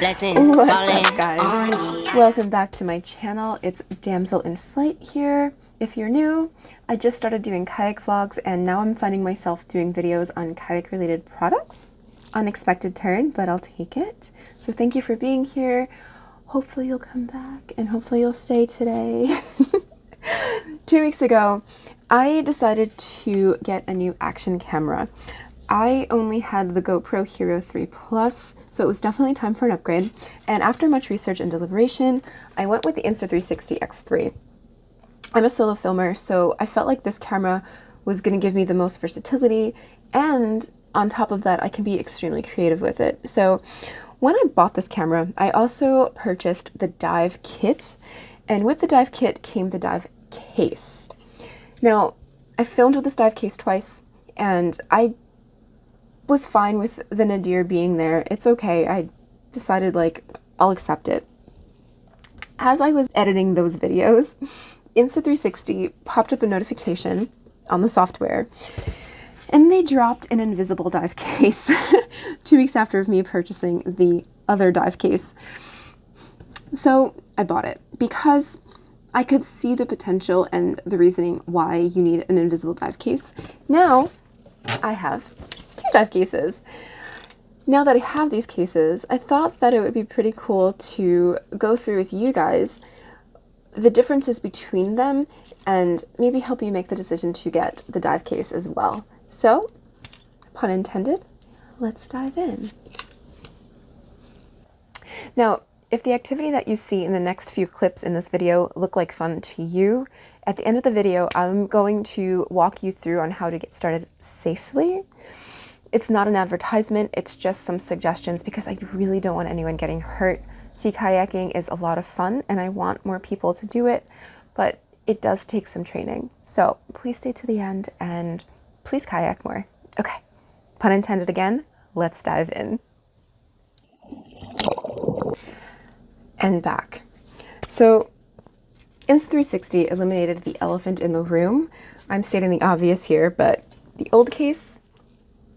blessings What's falling up, guys? on me. Welcome back to my channel. It's Damsel in Flight here. If you're new, I just started doing kayak vlogs and now I'm finding myself doing videos on kayak related products. Unexpected turn, but I'll take it. So thank you for being here. Hopefully you'll come back and hopefully you'll stay today. 2 weeks ago, I decided to get a new action camera. I only had the GoPro Hero 3 Plus, so it was definitely time for an upgrade. And after much research and deliberation, I went with the Insta360 X3. I'm a solo filmer, so I felt like this camera was going to give me the most versatility, and on top of that, I can be extremely creative with it. So when I bought this camera, I also purchased the dive kit, and with the dive kit came the dive case. Now, I filmed with this dive case twice, and I was fine with the nadir being there. It's okay. I decided, like, I'll accept it. As I was editing those videos, Insta360 popped up a notification on the software, and they dropped an invisible dive case 2 weeks after me purchasing the other dive case. So I bought it because I could see the potential and the reasoning why you need an invisible dive case. Now I have 2 dive cases. Now that I have these cases, I thought that it would be pretty cool to go through with you guys the differences between them and maybe help you make the decision to get the dive case as well. So, pun intended, let's dive in. Now, if the activity that you see in the next few clips in this video look like fun to you, at the end of the video, I'm going to walk you through on how to get started safely. It's not an advertisement, it's just some suggestions because I really don't want anyone getting hurt. Sea kayaking is a lot of fun and I want more people to do it, but it does take some training. So please stay to the end and please kayak more. Okay, pun intended again, let's dive in. And back. So Insta360 eliminated the elephant in the room. I'm stating the obvious here, but the old case,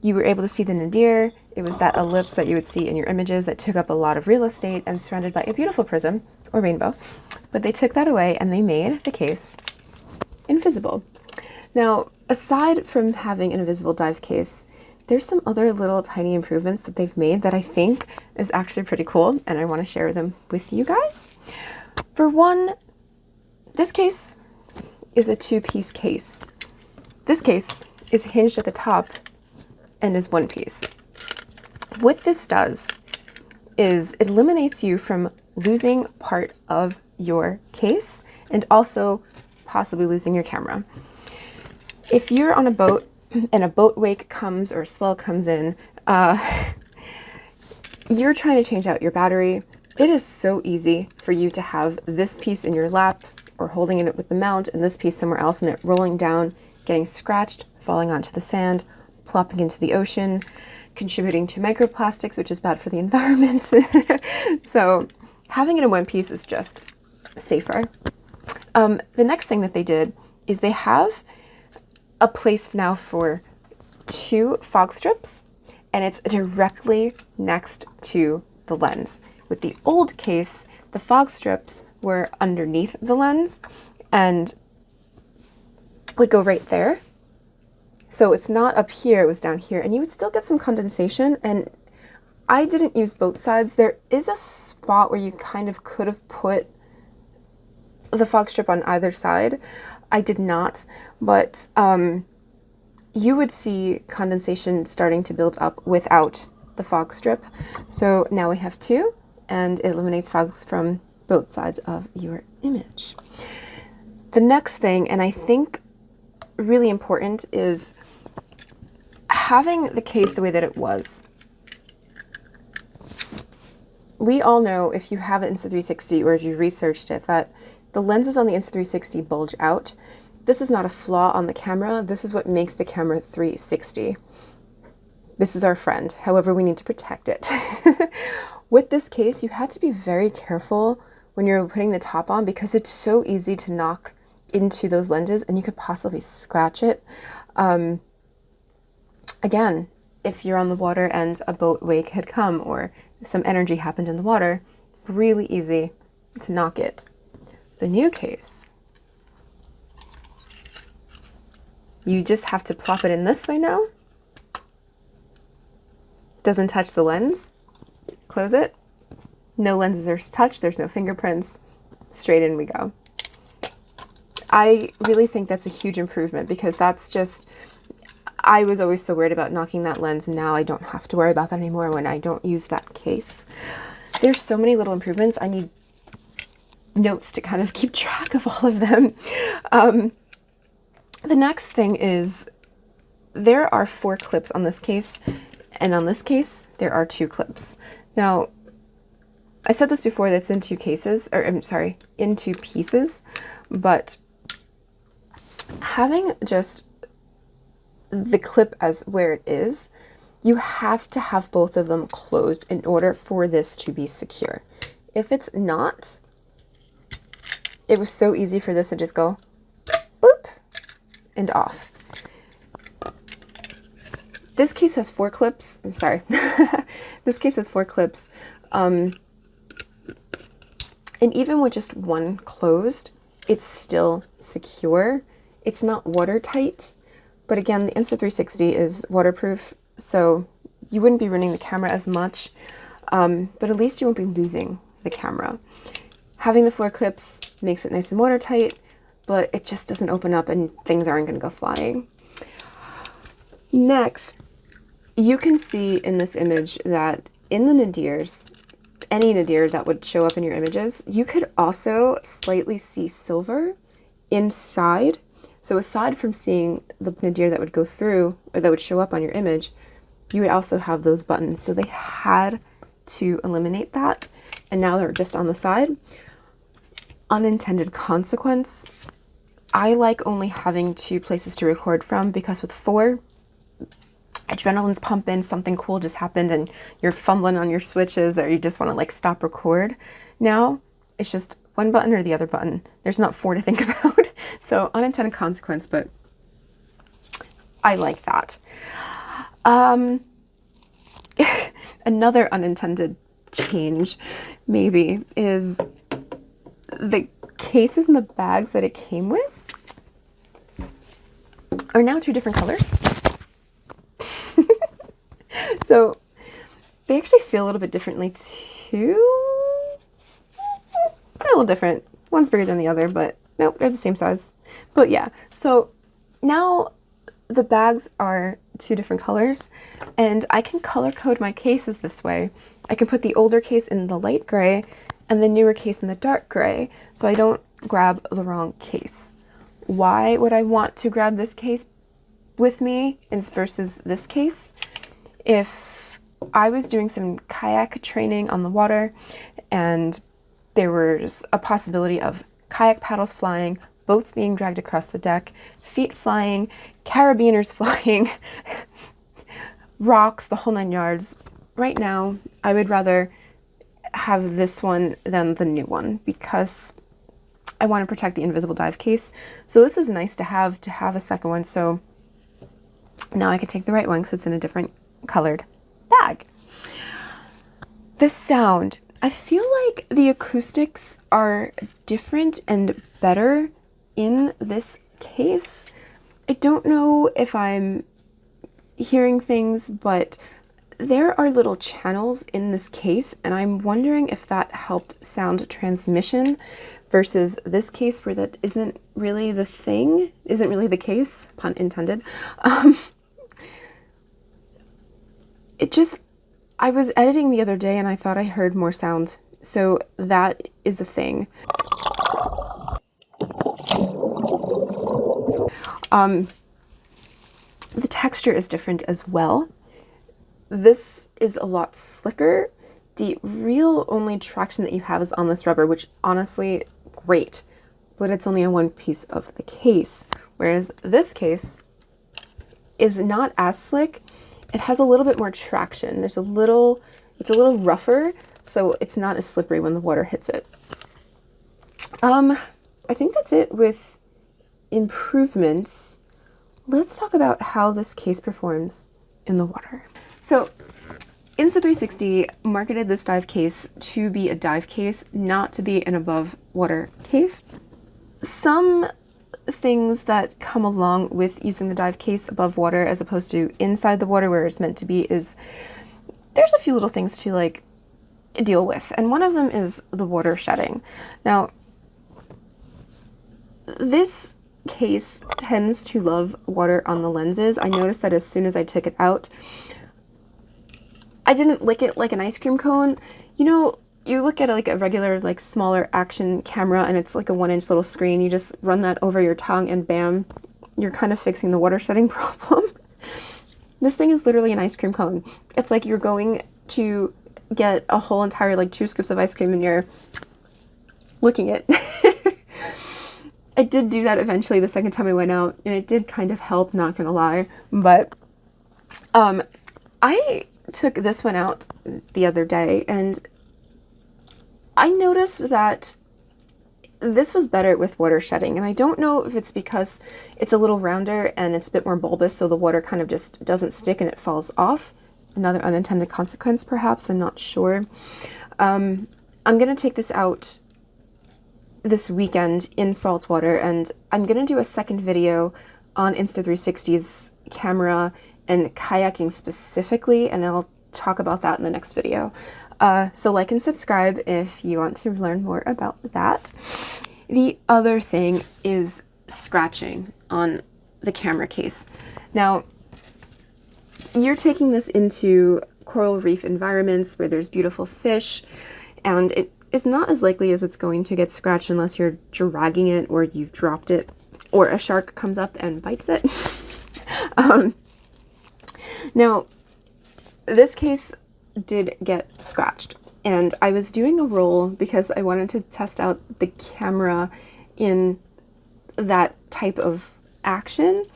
you were able to see the nadir. It was that ellipse that you would see in your images that took up a lot of real estate and surrounded by a beautiful prism or rainbow. But they took that away and they made the case invisible. Now, aside from having an invisible dive case, there's some other little tiny improvements that they've made that I think is actually pretty cool, and I want to share them with you guys. For one, this case is a 2-piece case. This case is hinged at the top and is 1 piece. What this does is it eliminates you from losing part of your case and also possibly losing your camera. If you're on a boat and a boat wake comes or a swell comes in, you're trying to change out your battery. It is so easy for you to have this piece in your lap or holding it with the mount and this piece somewhere else and it rolling down, getting scratched, falling onto the sand, plopping into the ocean, contributing to microplastics, which is bad for the environment. So having it in 1 piece is just safer. The next thing that they did is they have a place now for 2 fog strips, and it's directly next to the lens. With the old case, the fog strips were underneath the lens and would go right there. So it's not up here, it was down here, and you would still get some condensation, and I didn't use both sides. There is a spot where you kind of could have put the fog strip on either side. I did not, but you would see condensation starting to build up without the fog strip. So now we have 2, and it eliminates fogs from both sides of your image. The next thing, and I think really important, is having the case the way that it was. We all know, if you have an Insta360 or if you researched it, that the lenses on the Insta360 bulge out. This is not a flaw on the camera. This is what makes the camera 360. This is our friend. However, we need to protect it. With this case, you have to be very careful when you're putting the top on because it's so easy to knock into those lenses and you could possibly scratch it. Again, if you're on the water and a boat wake had come or some energy happened in the water, really easy to knock it. The new case, you just have to plop it in this way now. Doesn't touch the lens. Close it. No lenses are touched, there's no fingerprints. Straight in we go. I really think that's a huge improvement, because that's just, I was always so worried about knocking that lens, and now I don't have to worry about that anymore when I don't use that case. There's so many little improvements. I need notes to kind of keep track of all of them. The next thing is there are 4 clips on this case, and on this case there are 2 clips. Now, I said this before, that's in 2 cases, or I'm sorry, in 2 pieces, but having just the clip as where it is, you have to have both of them closed in order for this to be secure. If it's not, it was so easy for this to just go boop and off. This case has 4 clips. I'm sorry. This case has 4 clips. And even with just one closed, it's still secure. It's not watertight, but again, the Insta360 is waterproof, so you wouldn't be running the camera as much, but at least you won't be losing the camera. Having the 4 clips makes it nice and watertight, but it just doesn't open up and things aren't going to go flying. Next, you can see in this image that in the nadirs, any nadir that would show up in your images, you could also slightly see silver inside. So aside from seeing the nadir that would go through, or that would show up on your image, you would also have those buttons. So they had to eliminate that, and now they're just on the side. Unintended consequence. I like only having 2 places to record from, because with 4, adrenaline's pumping, something cool just happened and you're fumbling on your switches, or you just want to like stop record. Now it's just one button or the other button. There's not 4 to think about. So unintended consequence, but I like that. Another unintended change maybe is the cases and the bags that it came with are now 2 different colors. So they actually feel a little bit differently too. They're a little different. One's bigger than the other, but nope, they're the same size. But yeah, so now the bags are 2 different colors, and I can color code my cases this way. I can put the older case in the light gray and the newer case in the dark gray, so I don't grab the wrong case. Why would I want to grab this case with me versus this case? If I was doing some kayak training on the water and there was a possibility of kayak paddles flying, boats being dragged across the deck, feet flying, carabiners flying, rocks, the whole 9 yards, right now I would rather have this one than the new one, because I want to protect the invisible dive case. So this is nice to have a second one, so now I could take the right one because it's in a different colored bag. The sound, I feel like the acoustics are different and better in this case. I don't know if I'm hearing things, but there are little channels in this case, and I'm wondering if that helped sound transmission versus this case where that isn't really the thing, isn't really the case, pun intended. It just, I was editing the other day and I thought I heard more sound. So that is a thing. The texture is different as well. This is a lot slicker. The real only traction that you have is on this rubber, which honestly, great, but it's only on one piece of the case. Whereas this case is not as slick. It has a little bit more traction. It's a little rougher, so it's not as slippery when the water hits it. I think that's it with improvements. Let's talk about how this case performs in the water. So Insta360 marketed this dive case to be a dive case, not to be an above water case. Some things that come along with using the dive case above water as opposed to inside the water where it's meant to be is there's a few little things to like deal with, and one of them is the water shedding. Now, this case tends to love water on the lenses. I noticed that as soon as I took it out, I didn't lick it like an ice cream cone. You know, you look at like a regular, like smaller action camera and it's like a 1-inch little screen. You just run that over your tongue and bam, you're kind of fixing the water shedding problem. This thing is literally an ice cream cone. It's like you're going to get a whole entire like 2 scoops of ice cream and you're licking it. I did do that eventually the second time I went out, and it did kind of help, not gonna lie. But I took this one out the other day and I noticed that this was better with water shedding, and I don't know if it's because it's a little rounder and it's a bit more bulbous, so the water kind of just doesn't stick and it falls off. Another unintended consequence, perhaps, I'm not sure. I'm gonna take this out this weekend in salt water, and I'm gonna do a second video on Insta360's camera and kayaking specifically, and I'll talk about that in the next video. So like and subscribe if you want to learn more about that. The other thing is scratching on the camera case. Now, you're taking this into coral reef environments where there's beautiful fish, and it is not as likely as it's going to get scratched unless you're dragging it or you've dropped it or a shark comes up and bites it. Now, this case did get scratched, and I was doing a roll because I wanted to test out the camera in that type of action.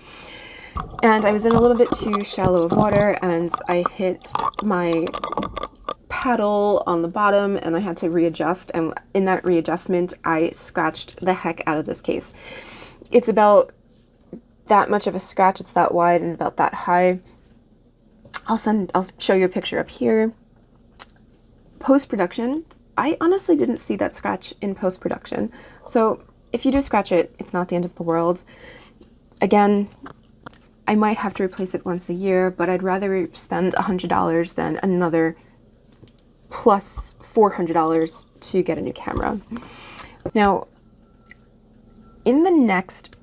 And I was in a little bit too shallow of water, and I hit my paddle on the bottom and I had to readjust, and in that readjustment I scratched the heck out of this case. It's about that much of a scratch, it's that wide and about that high. I'll show you a picture up here. Post-production, I honestly didn't see that scratch in post-production. So if you do scratch it, it's not the end of the world. Again, I might have to replace it once a year, but I'd rather spend $100 than another plus $400 to get a new camera. Now, in the next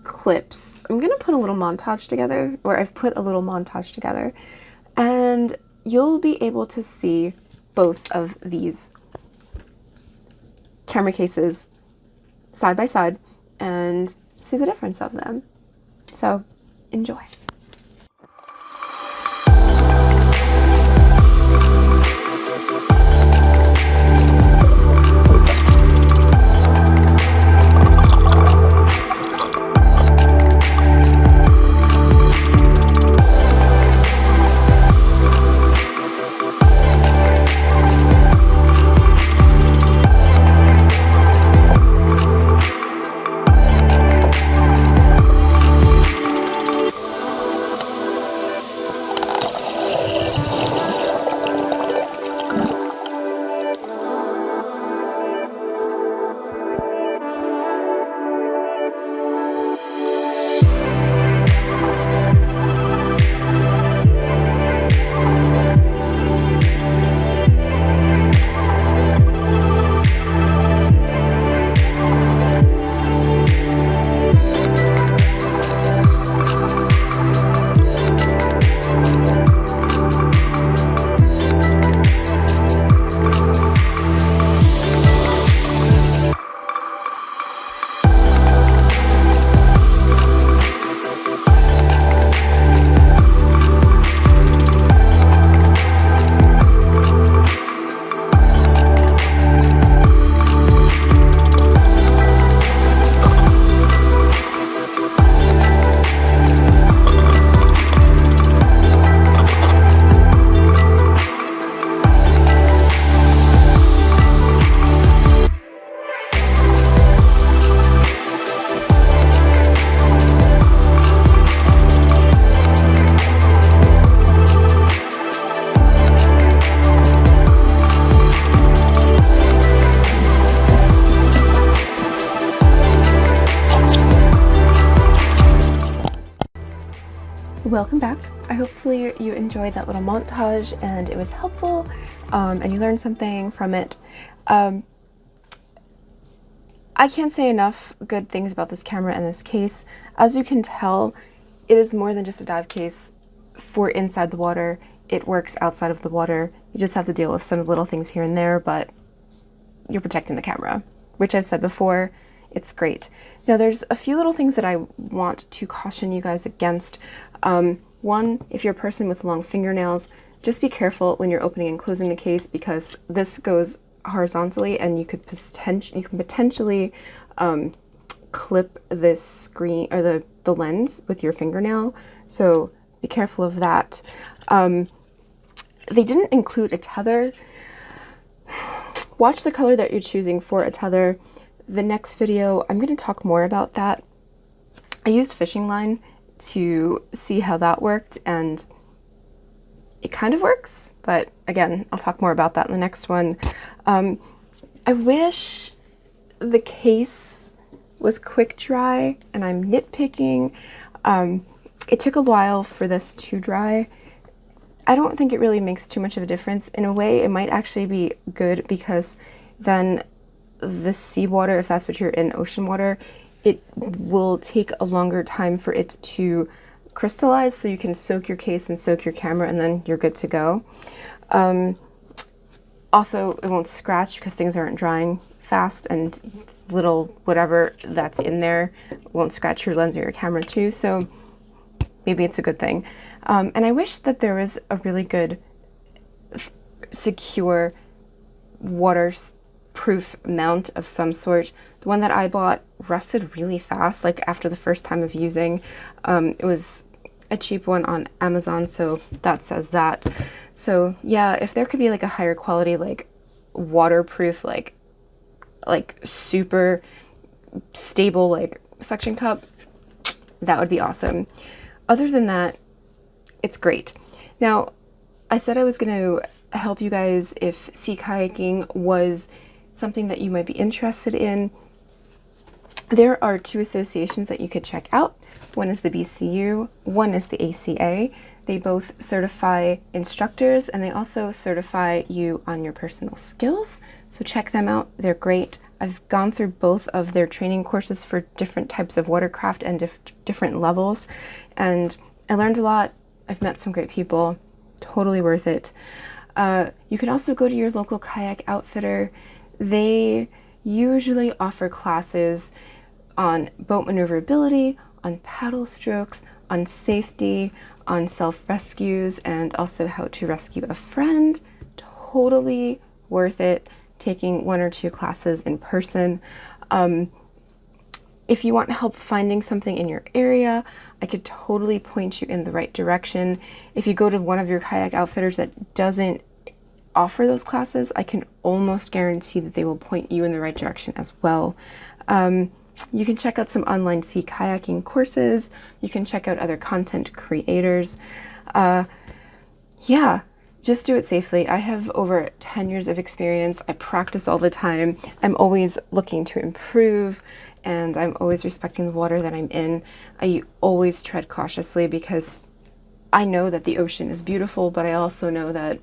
clips, I'm gonna put a little montage together, or I've put a little montage together, and you'll be able to see both of these camera cases side by side and see the difference of them. So, enjoy. Welcome back. Hopefully you enjoyed that little montage and it was helpful, and you learned something from it. I can't say enough good things about this camera and this case. As you can tell, it is more than just a dive case for inside the water. It works outside of the water. You just have to deal with some little things here and there, but you're protecting the camera, which I've said before, it's great. Now there's a few little things that I want to caution you guys against. One, if you're a person with long fingernails, just be careful when you're opening and closing the case, because this goes horizontally and you can potentially clip this screen or the lens with your fingernail. So be careful of that. They didn't include a tether. Watch the color that you're choosing for a tether. The next video, I'm going to talk more about that. I used fishing line to see how that worked, and it kind of works, but again, I'll talk more about that in the next one. I wish the case was quick dry, and I'm nitpicking. It took a while for this to dry. I don't think it really makes too much of a difference. In a way, it might actually be good, because then the seawater, if that's what you're in, ocean water, it will take a longer time for it to crystallize, so you can soak your case and soak your camera, and then you're good to go. Also, it won't scratch because things aren't drying fast, and little whatever that's in there won't scratch your lens or your camera too, so maybe it's a good thing. And I wish that there was a really good, secure, waterproof mount of some sort. The one that I bought rusted really fast, like after the first time of using. It was a cheap one on Amazon, so that says that. So yeah, if there could be like a higher quality, like waterproof, like super stable, like suction cup, that would be awesome. Other than that, it's great. Now, I said I was going to help you guys if sea kayaking was something that you might be interested in. There are two associations that you could check out. One is the BCU, one is the ACA. They both certify instructors, and they also certify you on your personal skills. So check them out, they're great. I've gone through both of their training courses for different types of watercraft and different levels, and I learned a lot. I've met some great people, totally worth it. You can also go to your local kayak outfitter. They usually offer classes on boat maneuverability, on paddle strokes, on safety, on self-rescues, and also how to rescue a friend. Totally worth it taking 1 or 2 classes in person. If you want help finding something in your area, I could totally point you in the right direction. If you go to one of your kayak outfitters that doesn't offer those classes, I can almost guarantee that they will point you in the right direction as well. You can check out some online sea kayaking courses. You can check out other content creators. Yeah, just do it safely. I have over 10 years of experience. I practice all the time. I'm always looking to improve, and I'm always respecting the water that I'm in. I always tread cautiously because I know that the ocean is beautiful, but I also know that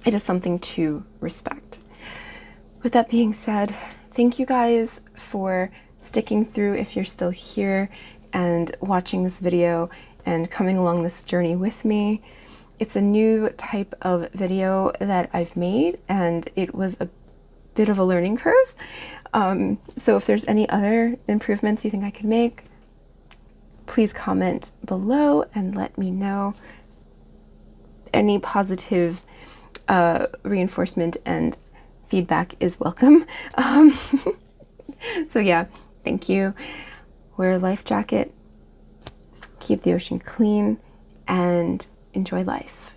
it is something to respect. With that being said, thank you guys for sticking through if you're still here and watching this video and coming along this journey with me. It's a new type of video that I've made, and it was a bit of a learning curve. So if there's any other improvements you think I could make, please comment below and let me know. Any positive reinforcement and feedback is welcome. So yeah, thank you. Wear a life jacket, keep the ocean clean, and enjoy life.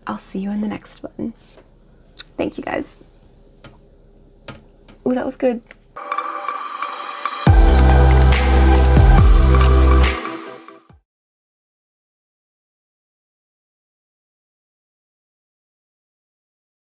I'll see you in the next one. Thank you guys. Ooh, that was good.